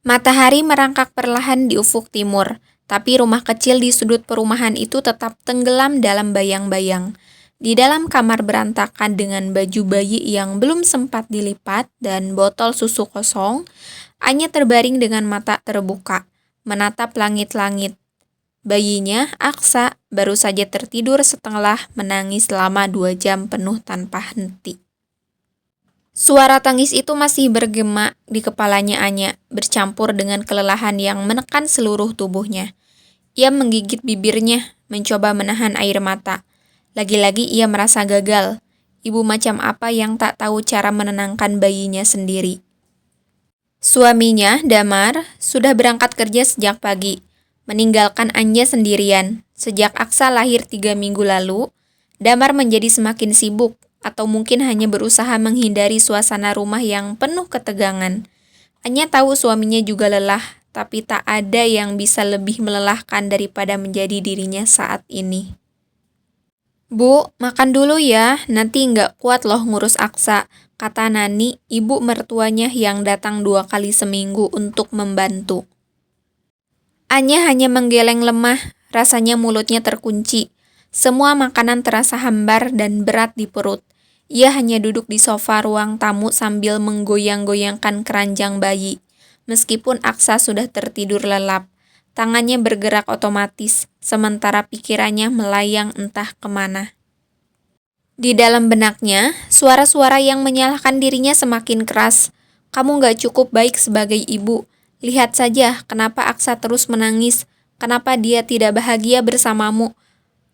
Matahari merangkak perlahan di ufuk timur, tapi rumah kecil di sudut perumahan itu tetap tenggelam dalam bayang-bayang. Di dalam kamar berantakan dengan baju bayi yang belum sempat dilipat dan botol susu kosong, Anya terbaring dengan mata terbuka, menatap langit-langit. Bayinya, Aksa, baru saja tertidur setelah menangis selama 2 jam penuh tanpa henti. Suara tangis itu masih bergema di kepalanya Anya, bercampur dengan kelelahan yang menekan seluruh tubuhnya. Ia menggigit bibirnya, mencoba menahan air mata. Lagi-lagi ia merasa gagal. Ibu macam apa yang tak tahu cara menenangkan bayinya sendiri. Suaminya, Damar, sudah berangkat kerja sejak pagi, meninggalkan Anya sendirian. Sejak Aksa lahir 3 minggu lalu, Damar menjadi semakin sibuk, atau mungkin hanya berusaha menghindari suasana rumah yang penuh ketegangan. Anya tahu suaminya juga lelah, tapi tak ada yang bisa lebih melelahkan daripada menjadi dirinya saat ini. Bu, makan dulu ya, nanti nggak kuat loh ngurus Aksa, kata Nani, ibu mertuanya yang datang 2 kali seminggu untuk membantu. Anya hanya menggeleng lemah, rasanya mulutnya terkunci. Semua makanan terasa hambar dan berat di perut. Ia hanya duduk di sofa ruang tamu sambil menggoyang-goyangkan keranjang bayi. Meskipun Aksa sudah tertidur lelap, tangannya bergerak otomatis, sementara pikirannya melayang entah kemana. Di dalam benaknya, suara-suara yang menyalahkan dirinya semakin keras. Kamu gak cukup baik sebagai ibu. Lihat saja kenapa Aksa terus menangis, kenapa dia tidak bahagia bersamamu.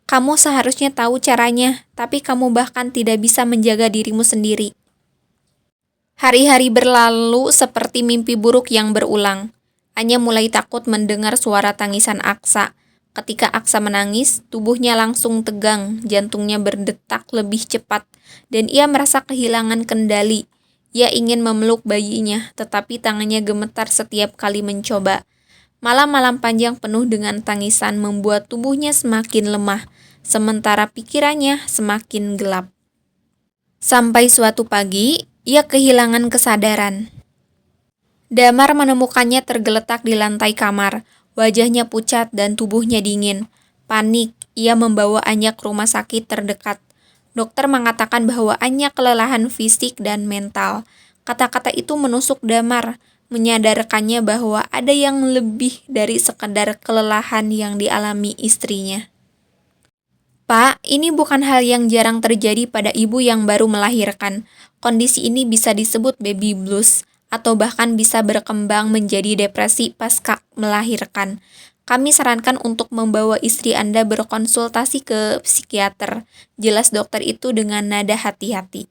Kamu seharusnya tahu caranya, tapi kamu bahkan tidak bisa menjaga dirimu sendiri. Hari-hari berlalu seperti mimpi buruk yang berulang. Anya mulai takut mendengar suara tangisan Aksa. Ketika Aksa menangis, tubuhnya langsung tegang, jantungnya berdetak lebih cepat, dan ia merasa kehilangan kendali. Ia ingin memeluk bayinya, tetapi tangannya gemetar setiap kali mencoba. Malam-malam panjang penuh dengan tangisan membuat tubuhnya semakin lemah, sementara pikirannya semakin gelap. Sampai suatu pagi, ia kehilangan kesadaran. Damar menemukannya tergeletak di lantai kamar, wajahnya pucat dan tubuhnya dingin. Panik, ia membawa Anya ke rumah sakit terdekat. Dokter mengatakan bahwa Anya kelelahan fisik dan mental. Kata-kata itu menusuk Damar, menyadarkannya bahwa ada yang lebih dari sekedar kelelahan yang dialami istrinya. Pak, ini bukan hal yang jarang terjadi pada ibu yang baru melahirkan. Kondisi ini bisa disebut baby blues, atau bahkan bisa berkembang menjadi depresi pasca melahirkan. Kami sarankan untuk membawa istri Anda berkonsultasi ke psikiater, jelas dokter itu dengan nada hati-hati.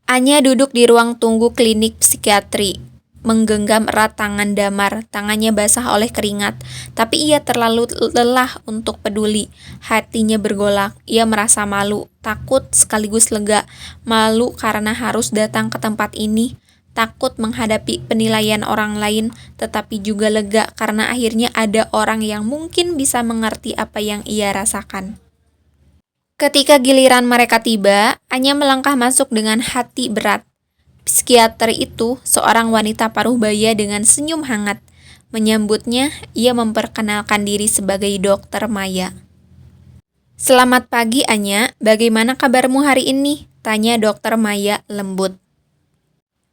Anya duduk di ruang tunggu klinik psikiatri, menggenggam erat tangan Damar, tangannya basah oleh keringat, tapi ia terlalu lelah untuk peduli. Hatinya bergolak, ia merasa malu, takut sekaligus lega. Malu karena harus datang ke tempat ini, takut menghadapi penilaian orang lain, tetapi juga lega karena akhirnya ada orang yang mungkin bisa mengerti apa yang ia rasakan. Ketika giliran mereka tiba, Anya melangkah masuk dengan hati berat. Psikiater itu, seorang wanita paruh baya dengan senyum hangat. Menyambutnya, ia memperkenalkan diri sebagai Dokter Maya. Selamat pagi, Anya. Bagaimana kabarmu hari ini? Tanya Dokter Maya lembut.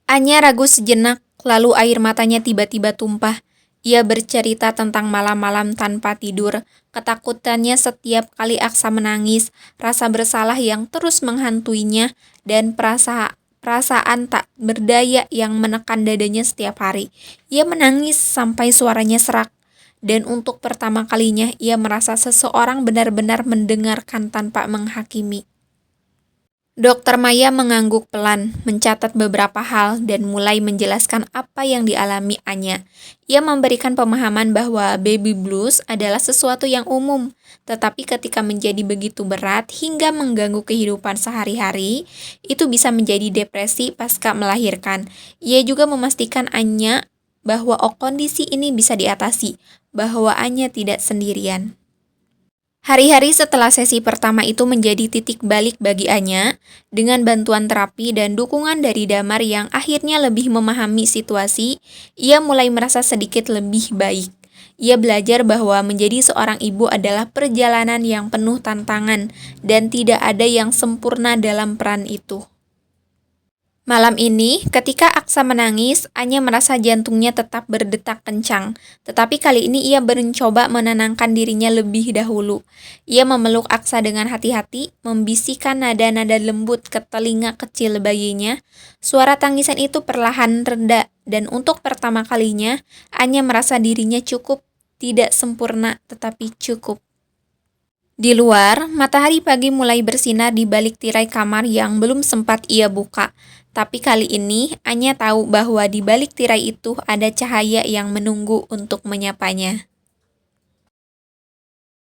Anya ragu sejenak, lalu air matanya tiba-tiba tumpah. Ia bercerita tentang malam-malam tanpa tidur, ketakutannya setiap kali Aksa menangis, rasa bersalah yang terus menghantuinya, dan perasaan tak berdaya yang menekan dadanya setiap hari. Ia menangis sampai suaranya serak, dan untuk pertama kalinya ia merasa seseorang benar-benar mendengarkan tanpa menghakimi. Dokter Maya mengangguk pelan, mencatat beberapa hal, dan mulai menjelaskan apa yang dialami Anya. Ia memberikan pemahaman bahwa baby blues adalah sesuatu yang umum, tetapi ketika menjadi begitu berat hingga mengganggu kehidupan sehari-hari, itu bisa menjadi depresi pasca melahirkan. Ia juga memastikan Anya bahwa kondisi ini bisa diatasi, bahwa Anya tidak sendirian. Hari-hari setelah sesi pertama itu menjadi titik balik bagi Anya, dengan bantuan terapi dan dukungan dari Damar yang akhirnya lebih memahami situasi, ia mulai merasa sedikit lebih baik. Ia belajar bahwa menjadi seorang ibu adalah perjalanan yang penuh tantangan, dan tidak ada yang sempurna dalam peran itu. Malam ini, ketika Aksa menangis, Anya merasa jantungnya tetap berdetak kencang. Tetapi kali ini ia mencoba menenangkan dirinya lebih dahulu. Ia memeluk Aksa dengan hati-hati, membisikkan nada-nada lembut ke telinga kecil bayinya. Suara tangisan itu perlahan reda, dan untuk pertama kalinya, Anya merasa dirinya cukup, tidak sempurna, tetapi cukup. Di luar, matahari pagi mulai bersinar di balik tirai kamar yang belum sempat ia buka. Tapi kali ini, Anya tahu bahwa di balik tirai itu ada cahaya yang menunggu untuk menyapanya.